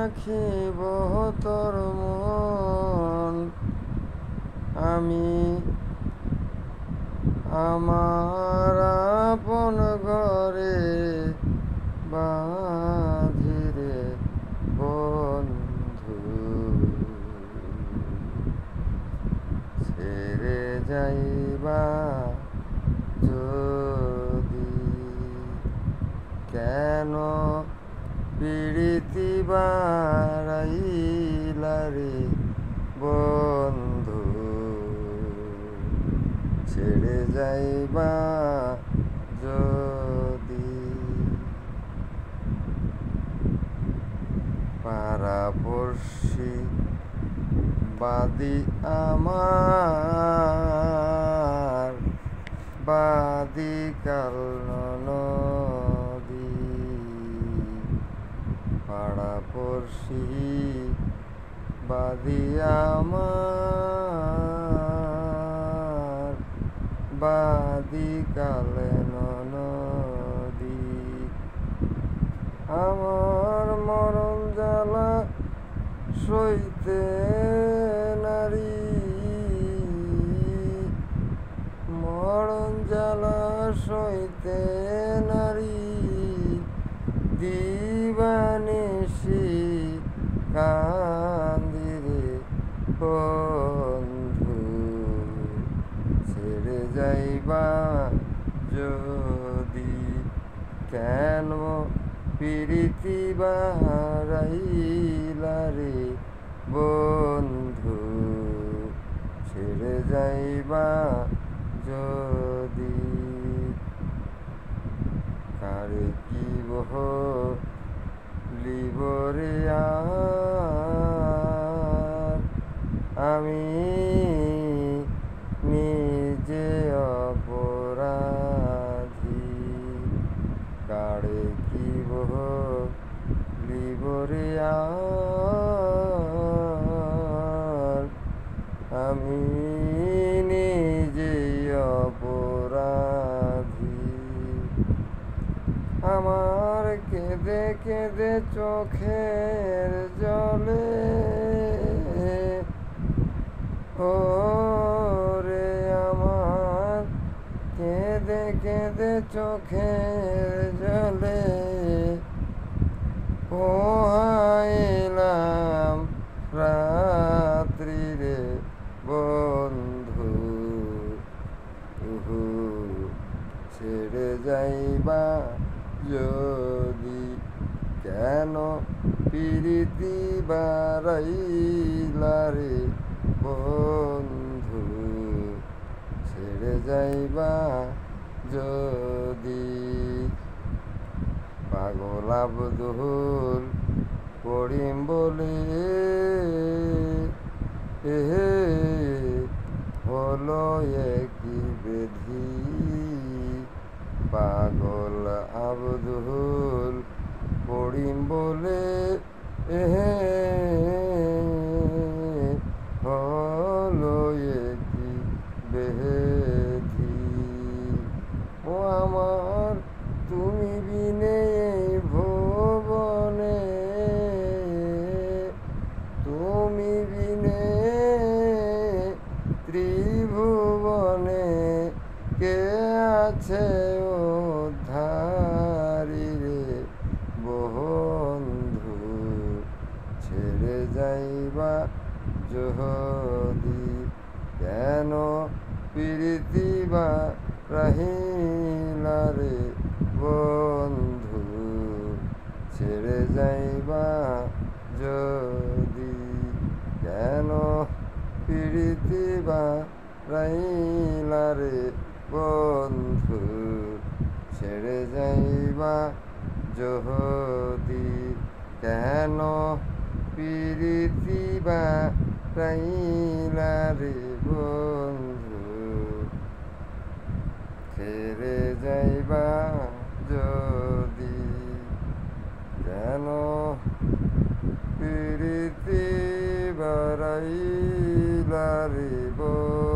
রাখিব তোর মন আমি আমার আপন ঘরে বাঁধিরে বন্ধু ছেড়ে যাইবা যদি কেন পীড়িতি বাড়াইলা রে বন্ধু ছেড়ে যাইবা যদি পাড়াপড়শি বাদি আমার বাদি কাল নদী পাড়াপড়শি বাদি আমার বাদি কাল নদী আমার মরণ জ্বালা সইতে নারী মরণ জ্বালা সইতে নারী দিবানিশি কান্দিরে বন্ধু ছেড়ে যাইবা যদি কেন পীড়িতি বাড়াইলা রে বন্ধু ছেড়ে যাইবা যদি কারে কি বহলিবরে আমি নিজে অপরাধী কারে কি বহলিবরে আমি নিজে অপরাধী আমার কেঁদে কেঁদে চোখের জলে ওরে আমার কেঁদে কেঁদে চোখের জলে পোহাইলাম রাত্রি রে বন্ধু ছেড়ে যাইবা যদি কেন পীড়িতি বাড়াইলা রে বন্ধু ছেড়ে যাইবা যদি পাগল আব্দুল করিম বলে হলো একই বেধি পাগল আব্দুল করিম বলে হলো একই বেধি ও আমার তুমি বিনে ভুবনে তুমি বিনে ত্রিভুবনে কে আছে উদ্ধারি রে বন্ধু ছেড়ে যাইবা যদি কেন পীড়িতি বাড়াইলা রে বন্ধু ছেড়ে যাইবা যদি কেন পীড়িতি বাড়াইলা রে বন্ধু ছেড়ে যাইবা যদি কেন পীড়িতি বাড়াইলা রে বন্ধু ছেড়ে যাইবা যদি কেন পীড়িতি বাড়াইলা রে বন্ধু